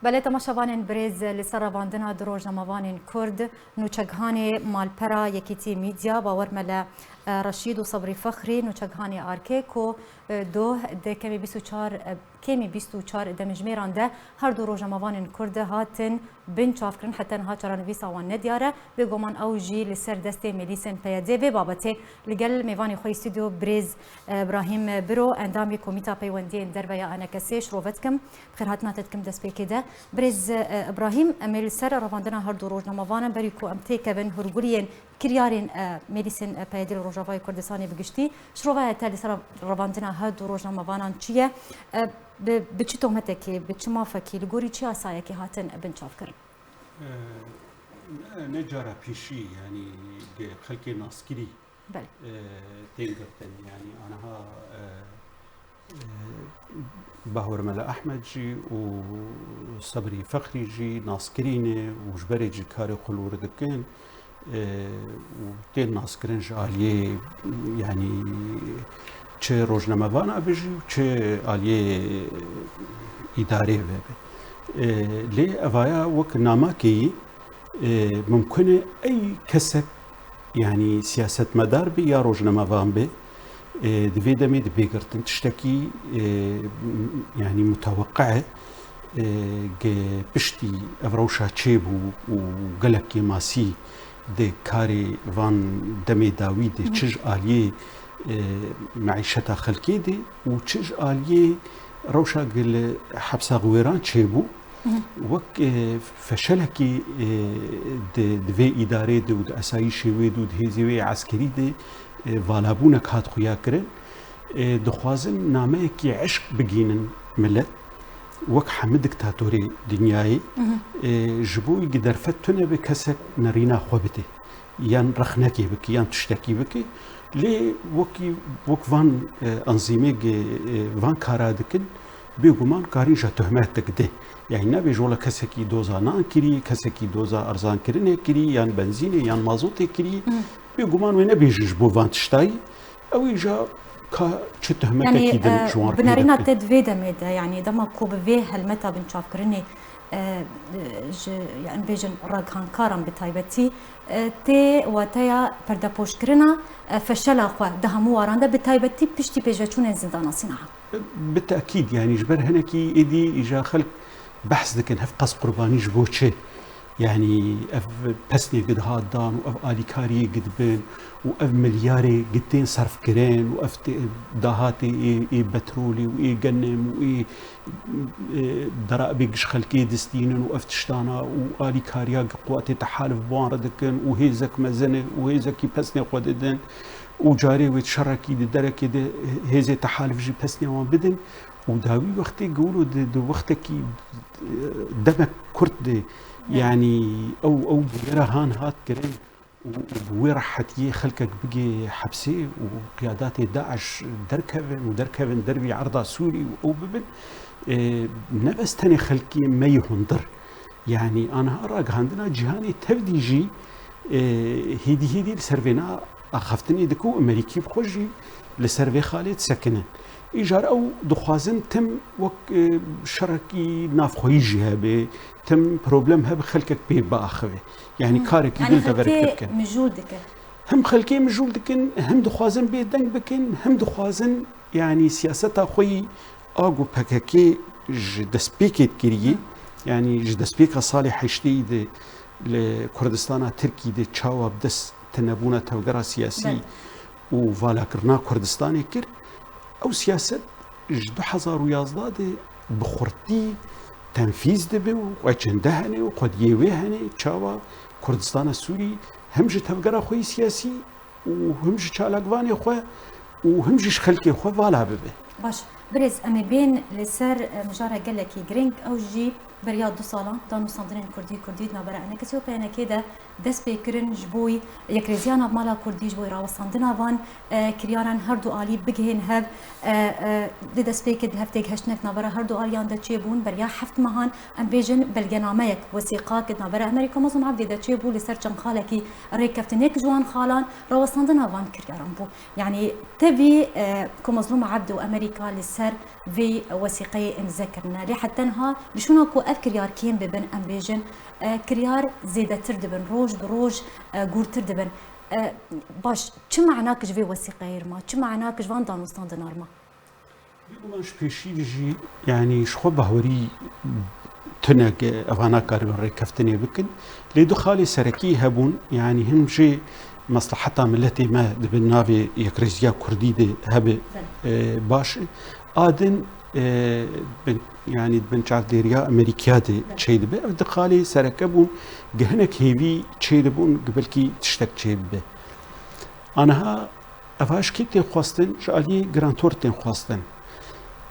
بله تماشاوان برز لسر واندنا دروج نماوان کرد نوچگهان مالپرا یکیتی میدیا باور مل رشید و صبری فخری نوچگهان آرکه کو دو ده کمی 24 دمجمیران ده هر دو روز نماوان کرد هاتن بن چافکرن حتی ها چرانویس آوان ندیاره به گمان اوجی لسر دست ملیسن پیاده و بابته لگل میوانی خوی استودیو برز ابراهیم برو اندامی کمیتا پیوندی در بیا انا کسیش روفتکم بخیر هاتنا تدکم دست پیکده برز ابراهیم امل سر رواندنا هر دو روز نماوان بری کو امتی کبن هرگولین کریارین ملیسن پیاده روجاوای کردستانی بگشتی شروع تالی سر رواندنا هر دو روز نماوانان چیه به چی تهمته که به چی مافکی لگوری چی آسایه که هاتن بن چافکرن نجارة پیشی یعنی خلق ناسکری بله تنگرتن یعنی آنها باورملا احمد جی و صبری فخری جی ناسکرینه و جبری جی کار خلور دکن و تین ناسکرین جالیه یعنی چه روزنامه‌وان بيجي چه عالیه اداره به لی اوایا وک نامکی ممکنه ای کسب يعني سياسة مدار بي يا روزنامه‌وان به دفي دمي دبيقرتن تشتكي يعني متوقعه بشتي افروشا تشيبو وقلكي ماسي دي كاري فان دمي داوي دي تشج آليه معيشتها خلقي دي وتشج آليه روشا قل حبسا غويران تشيبو وك فشلكي دفي إداري دي ود أسايشي ويد ود هيزيوي عسكري دي والابونك هات خويا كرن دخوازن ناميكي عشق بقينن ملت وك حمد دكتاتوري دنياي جبوي قدر فتنا بكسك نرينا خوبتي يان رخنكي بكي يان تشتكي بكي لي وك فان انزيمي فان كارادكن بيقومان كاريجا تهماتك ده يعني نبي جولا كسكي دوزا نان كري كسكي دوزا ارزان كريني كري يان بنزيني يان مازوتي كري بيقومان وين نبي جبو فان تشتاي او يجا كا تهمتك يعني كيدن جوار بنارينا تدفيدا ميدا يعني دما كوب في هلمتا بنشاف كرني يعني بيجن راغان كارم بتايبتي تي واتايا بردا بوشكرنا فشل اخوا دهمو واراندا بتايبتي بيشتي بيجاتون زندان صناعه بالتاكيد يعني جبر هناكي ايدي اجا خلق بحث ذكن هف قص قرباني جبوتشي يعني اف بسني قد هادان واف اليكاري قد بين واف ملياري قدين صرف كرين واف داهاتي اي بترولي واي قنم واي درائبي قش خلقي دستينن واف تشتانا واليكاريا قواتي تحالف بواردكن وهيزك مزنه وهيزك بسني قددن وجاري ويتشركي دركي دي هيزي تحالف جي بسني وان بدن وداوي وقتي يقولوا دو وقتك دمك كرت يعني او بغيرها هان هات كريم ووير حتى خلقك بقي حبسي وقيادات داعش دركبن دربي عرضة سوري او ببن نبس تاني خلقي ما يهندر يعني انا اراق عندنا جهاني تبديجي هيدي لسرفينا اخفتني دكو امريكي بخوجي لسرفي خالد سكنن إيجار أو دخوازن تم وك شركي نافخوي جهابه تم بروبلم هب خلقك بي باخوه يعني كارك يعني يدل خلقي مجودك هم خلقي مجودكن هم دخوازن بي دنگ بكن هم دخوازن يعني سياستا خوي آگو پککی جدسپیکت کریه يعني جدسپیک صالح حشتی ده لكردستان تركي ده چاوا بدس تنبونا توقرا سياسي و فالا کرنا كردستاني كر او سياسة جدو حزار ويازداد بخورتي تنفيذ دبي وچندهني وقد يوهني چاوا كردستان السوري همج تفقرا خوي سياسي وهمج چالاقواني خو وهمج خلقي خو فالا ببي باش برز امي بين لسر مجارة قالكي جرينك او جي برياد 2 سالا دانو صندرين كردي نابرا انا كسيو بيانا كده دس بيكرن جبوي يكريزيانا بمالا كردي جبوي راو صندنا فان كرياران هردو آلي بگهن هب دي دس بيكد هفتيك هشتنك نابرا هردو آليان دا تشيبون بريا حفت مهان ام بيجن بلغناميك وثيقات كد نابرا امريكا مزم عبدي دا تشيبو لسر چن خالكي ريكفتنك جوان خالان راو صندنا فان كرياران بو يعني تبي كمظلوم عبد وامريكا لسر لسر في وثيقه مذكرنا لي حتى انها لشونا كو اف كريار كين ببن ام بيجن كريار زياده تردبن روج بروج غور تردبن باش چه معناكش في وثيقه يرما چه معناكش فان دانوستان دنارما بيقولش بيشيجي يعني شخو بهوري تنق افانا كاربن ريكفتني بكن لي دخالي سركي هبون يعني هم جي مصلحتها ملتي ما دبن نافي يكريزيا كردي دي هب باش ادن يعني دبن شعب ديريا امريكا دي تشيد به دخالي سركبون جهنك هيفي تشيد بون قبل كي تشتك تشيد به انا افاش كي تخواستن شالي جرانتور تخواستن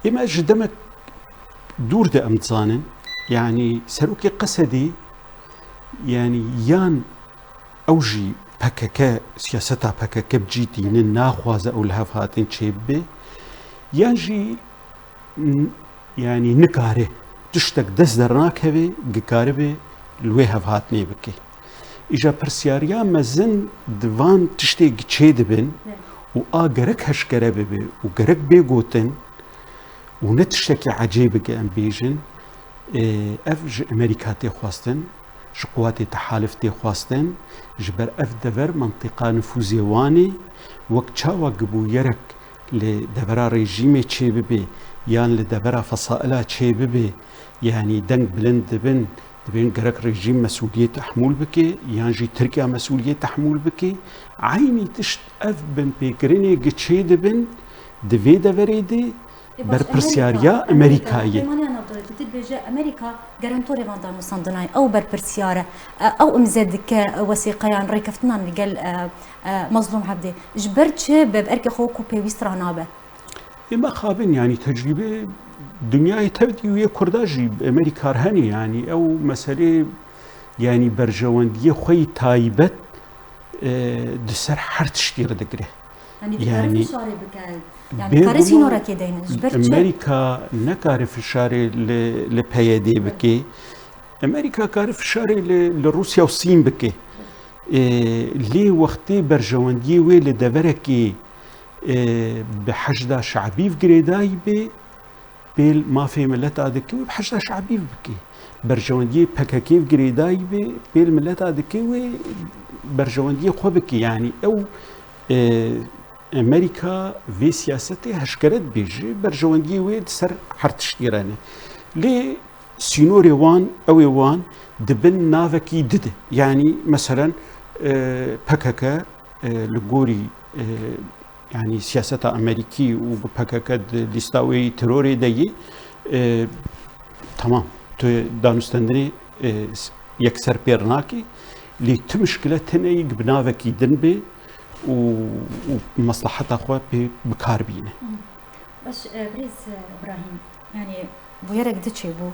اما جدمك دور ده امتزانن يعني سروكي قصدي يعني يان اوجي بككا سياستها بككا بجيتي ناخوازه او الهفاتين تشيبه يانجي يعني نكاره تشتك دس درناك هبه قكاربه الوي هفاتني بكي اجا برسياريا مزن دوان تشتي تشيد بن و غرك هشكره ببه و غرك بيغوتن ونتشتكي عجيبك ام بيجن اف امريكا تخواستن قوات تحالف تخواستن جبر اف دبر منطقه نفوذي واني وقت شاوا قبو يرك لدبرا ريجيمي تشيببي يان لدبرا فصائلها تشيببي يعني دنگ بلند دبن قرق ريجيم مسؤولية تحمل بكي يان جي تركيا مسؤولية تحمل بكي عيني تشت اف بن بيكريني قتشي دبن دفي دبريدي برپرسیاریا امریکایی. أنا بدي بيجي أمريكا جرانتوري فان دانوستان دناي أو برپرسیاره أو امزدك وثيقيان ريكفتنا نقل مظلوم عبدي جبرتش بأركي خوكو بيويست رانابه. إما خابن يعني تجربة دنيا تبدي ويا كرداجي أمريكا رهني يعني أو مسألة يعني برجواندية خوي تايبت دسر حرتشتير دقره. يعني يعني كارثي نورا كده امريكا نكارف الشارع لبيادي بكي امريكا كارف الشارع لروسيا والصين بكي لي وقتي برجواندي وي لدبركي بحشده شعبي في جريداي بيل ما في ملت ادكي بحشده شعبي بكي برجواندي بكاكي في جريداي بيل ملت ادكي برجواندي خو بكي يعني او امريكا في سياستي هشكرت بيجي برجواندي ويد سر حرتشتيرانه لي سينوري وان او وان دبن نافكي دده يعني مثلا بكاكا لغوري يعني سياسة امريكي وبكاكا ليستاوي تروري دي تمام دانستندني يكسر بيرناكي لي تمشكلة تنيق بنافكي دنبي ومصلحتها اخوات بكاربينه. باش بريز ابراهيم يعني بويرك دتشي بو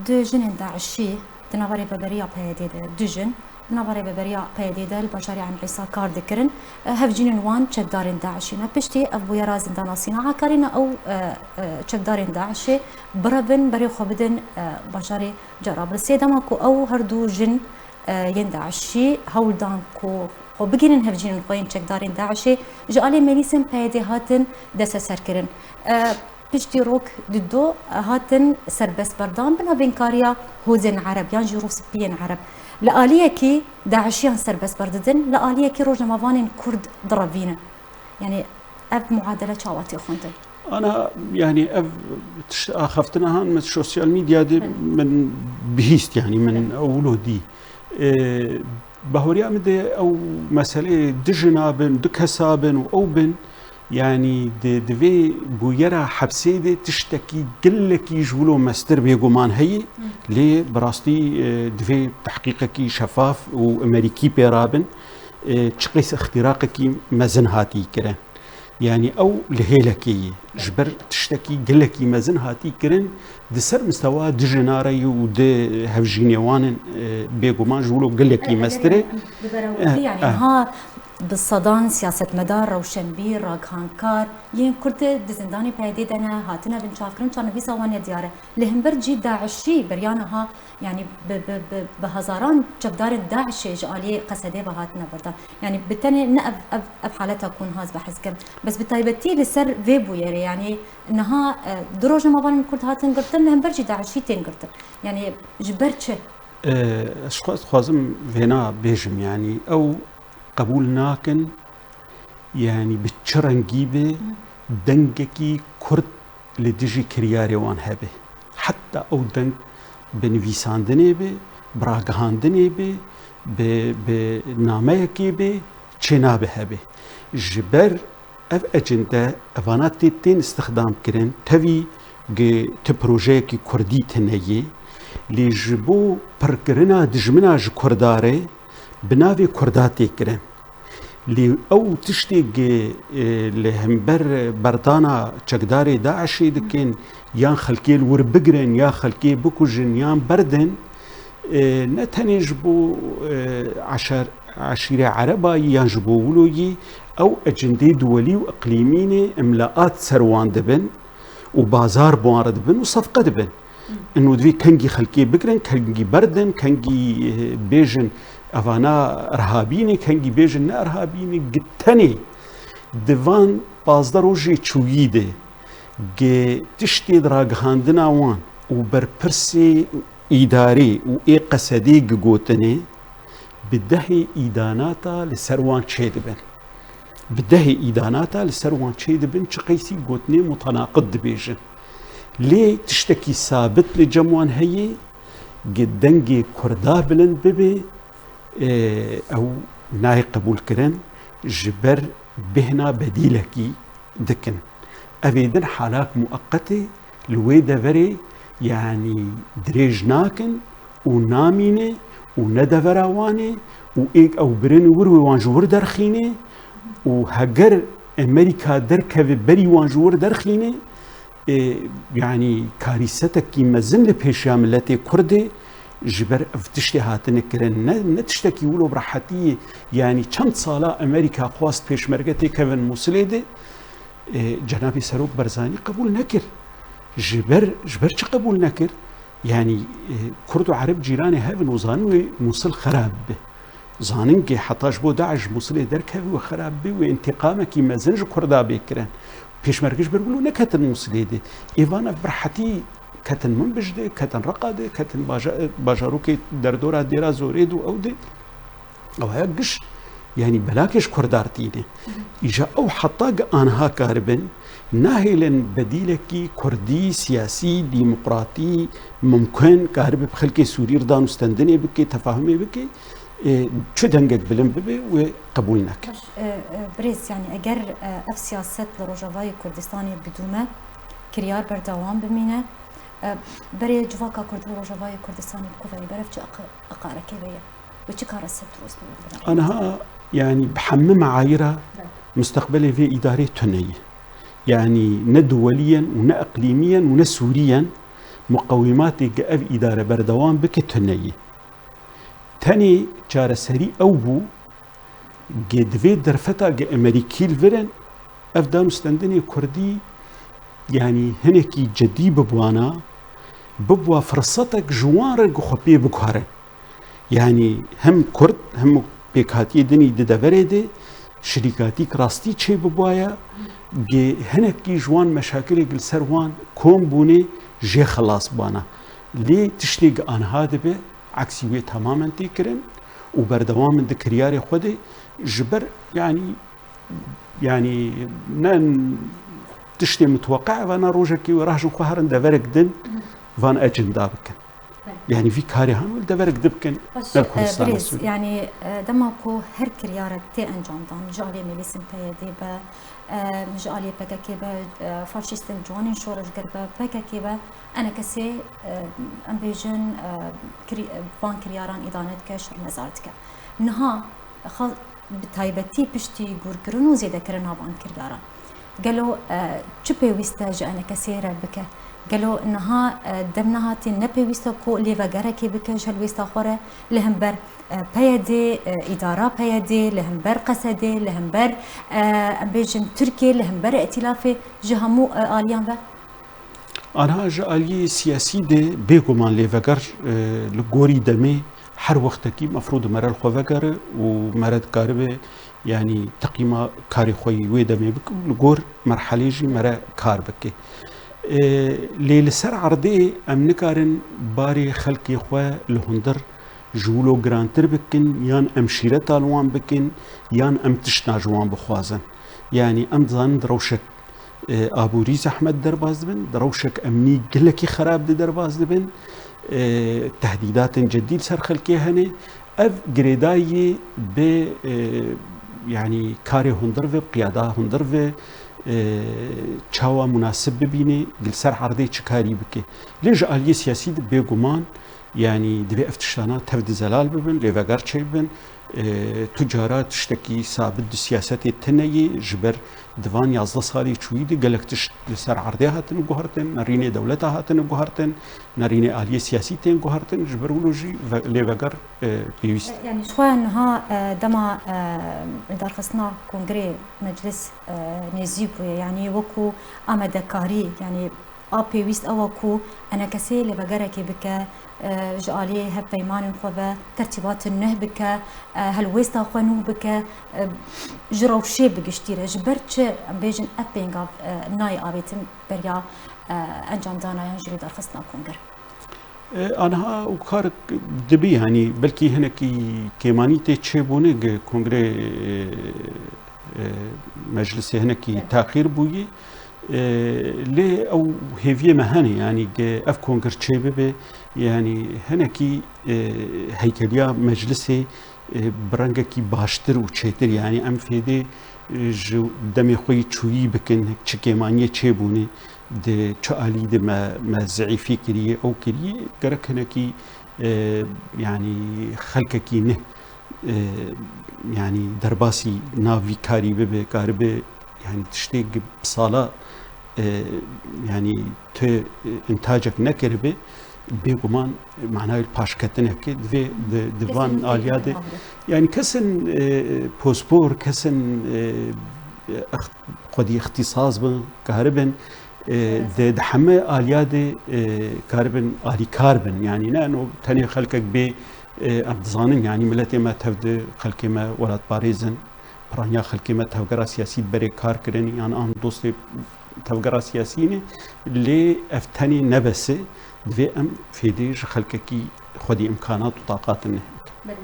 دو جنين داعشي تنافري ببريا بيديد دجن تنافري ببريا بيديد البشري عن عيسى كار ذكرن هف جنين وان تشدارين داعشينا بشتي اف بويرا زندان صناعه كارينا او تشدارين داعشي بربن بري خبدن بشري جراب السيدماكو او هردو جن يندعشي هولدان كو خو بگیرن هفجین خوین چک دارین داعشی جالی ملیسن پیاده هاتن دست سرکرن پشتی روک دو هاتن سربس بردان بنا بینکاریا هوزن عرب یان جروس بین عرب لآلیه کی داعشیان سربس برددن لآلیه کی روز نماوان کرد ضربینه يعني اب معادله شاواتي خوندن انا يعني اخفتناها من السوشيال ميديا دي من بهيست يعني من اولو دي بهوريا مدي او مساله دجنابن دكسابن واوبن يعني دفي بويرا حبسي دي تشتكي قلك يجولو مستر بيقومان هي لي براستي دفي تحقيقك شفاف وامريكي بيرابن تشقيس اختراقك مزن هاتي كرن يعني او لهيلكي جبر تشتكي قلك مزن هاتي كرن دسر مستوى دجناري ود هفجينيوان بيقومان جولو قلك مستري يعني ها بالصدان سياسة مدار روشنبير راغهانكار ين كرد دزنداني بهدي دنا هاتنا بنشافكرن كان في سوانيا دياره لهمبرجي داعشي بريانها يعني بهزاران جبدار داعش جالي قصدي بهاتنا بردا يعني بالتالي نأب حالتها تكون هاز بحسكم بس بالتايبتي لسر فيبو يعني انها دروج ما بان كرد هاتن قرتن لهمبرجي داعشي تين قرتن يعني جبرتش اشخاص خوازم فينا بيجم يعني او قبول ناكن يعني بتشرنجيبه دنجكي كرد لديجي كرياري وان هبه حتى او دنج بنویساندنی به براگهاندنی به بنامه‌کی به چنابه هبه جبر اف اجنده افانات تین استخدام کرن توی گ تپروژه کی کردی تنیه لیجبو پرکرنا دجمنا ج کرداره بناوی کرداتی کرن لی او تشتی گ لهمبر بردانا چقداری داعشی دکن یان خلکی ور بگرن یا خلکی بکوجن یان بردن نتنج بو عشيرة عربة ينجبوا ولوي أو أجندي دولي وإقليميني إملاءات سروان دبن وبازار بوار دبن وصفقة دبن إنه دوي كنجي خلقي بقرن كنجي بردن كنجي بيجن أفانا إرهابيني كنجي بيجن نا إرهابيني قتني دفان بازدار وجي تشويده جي تشتي دراغهاندنا وان وبربرسي إداري وإي قصدي قوتني بدهي إيداناتا لسروان تشيدبن بدهي إيداناتا لسروان تشيدبن شقيسي قوتني متناقض بيجن ليه تشتكي ثابت لجموان هي قدنجي كردا بلند ببي أو ناي قبول كرن جبر بهنا بديلكي دكن أبيدن حالات مؤقتة لويدا فري يعني دريج ناكن ونامينه وندفراوانه وإيك أو برين وروي وانجور درخينه وهجر أمريكا دركب بري وانجور درخينه يعني كارثتك كيما زن لبيشام التي كردي جبر افتشتي هاتن كرن نتشتكي ولو براحتيه يعني كم صالة أمريكا خواست بيش مرقتي كيفن موسليدي جنابي سروق برزاني قبول نكر جبر قبول نكر يعني كرد وعرب جيراني هافن وزانوا موصل خراب به زاننجي حطاش بو داعش موصل دركبي وخراب به وانتقامك ما زنج كردا بكران بيش مرقش بيقولوا نكتن موصل دي ايفانا برحتي كتن من بجدي كتن رقاده كتن باجاروكي دردورا ديرا زوريدو او دي او هاقش يعني بلاكش كردارتيني اجا او حطاق انها كاربن ناهلا بديلكي كردي سياسي ديمقراطي ممكن كارب بخلكي سوري ردان وستندني بكي تفاهمي بكي شو دنجك بلن ببي وقبولناك بريس يعني اجر اف سياسات لروجافاي كردستاني بدومه كريار بردوام بمينه بري جواكا كرد روجافاي كردستاني بكوفاي برفج اقارك بيا وش كار السبتروس انا يعني بحمم معاييره مستقبلي في اداره تنيه يعني ندوليا ونأقليميا ونسوريا مقوماتي قاف إدارة بردوان بكتنية تاني جار سري أوبو قد في درفتا قا أمريكي الفرن أفدان استندني كردي يعني هنكي جدي ببوانا ببوا فرصتك جوان رقو خبي بكهارن يعني هم كرد هم بيكاتي دني ددفريدي شركاتي كراستي چه ببوايا جي هنكي جوان مشاكل قل سروان كوم بوني جي خلاص بانا لي تشتيق ان هذا به عكسي وي تماما تيكرن وبردوام ذكرياري خدي جبر يعني نان تشتي متوقع وانا روجكي وراجو خهرن دفرق دن فان اجندا بكن يعني في كاري هان والدفرق دبكن بريز يعني دماكو هر كريارة تي انجام دان جالي ميليسن بيدي با مجالي بكا كيبا فاشيستن جوانين شورج قربا بكا كيبا انا كسي ام بيجن فان كرياران ادانت كشر نزارتك نها بتايبتي بشتي غوركرونو زيدا كرنا فان كرياران قالوا چپي ويستا انا كسيره بك قالوا انها دمنها تنبي ويستكو اللي فقركي بكنش الويستاخوره لهمبر بيدي اداره بيدي لهمبر قسدي لهمبر بيجن تركي لهمبر ائتلاف جهمو اليان و أنا جالي سياسي دي بيقومان لي فقر لغوري دمي هر وقتكي مفروض مرل خو فقر ومرد كاربه يعني تقييم كاري خوي ويدمي بك لغور مرحله جي مرا كار بك لي لسر عرضي ام نكارن باري خلقي خو لهندر جولو جرانتر بكن يان ام شيره تالوان بكن يان ام تشنا جوان بخوازن يعني ام ظن دروشك ابو ريز احمد درباز بن دروشك امني قلكي خراب درباز بن تهديدات جديد سر خلقي هني اف جريداي ب يعني كاري هندر في قياده هندر في تشاوا مناسب ببيني بالسر عرضي تشكاري بكي ليج الي سياسي بيغومان يعني دبي افتشانات تفد زلال ببن ليفاغار تشيبن تجارات تشتكي ثابت سياسات التنيي جبر دفان 11 سالي شويدي قالك تش لسر عرضي هاتن جوهرتن نريني دولتها هاتن جوهرتن نريني آلية سياسيتين جوهرتن جبرولوجي ليفاغار بيوست يعني شوية انها دما دار خصنا كونغري مجلس نزيبو يعني وكو امدكاري يعني ابي ويست اوكو انا كسي ليفاغاركي بك جالي هب بيمان خوبه ترتيبات النه بك هل ويستا خنو بك جرو شي بقشتيره جبرتش بيجن ابينغ ناي ابيتم بريا انجام دانا ينجري دار خصنا كونغر انا وكارك دبي يعني بلكي هنا كيماني تشيبوني كونغري مجلس هنا كي تاخير بوي لي او هيفيه مهني يعني اف كونغر تشيبه يعني هنا كي هيكليا مجلسي برنگكي باشتر و چيتر يعني ام فيدي جو دمي خوي چوي بكن چكيمانيه چيبوني د چالي د ما زعيفي كري او كري گرك هنا كي يعني خلقكي نه يعني درباسي نافي كاري به كاربه يعني تشتي بصاله يعني ت انتاجك نكربه بيقومان معناه الباشكتنه كده في ديفان آلياده يعني كسن بوسبور كسن قدي اختصاص بن كهربن ده حمى آلياده كهربن آلي كاربن يعني نانو تاني خلقك ب أبزانن يعني ملتي ما تفد خلقي ما ولاد باريزن برانيا خلقي ما تفقرا سياسي بري كار كرني يعني أنا دوستي تفقرا سياسيني اللي افتني نبسه دوی ام فیدیش خلقکی خودی امکانات و طاقات نه.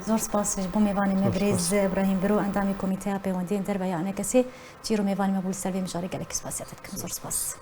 زور سپاس بو میوانی مبریز ابراهیم برو اندامی کمیته پیوندی در بیان کسی چیرو میوانی مبول سلوی مجاری گلک سپاسیت کن زور سپاس.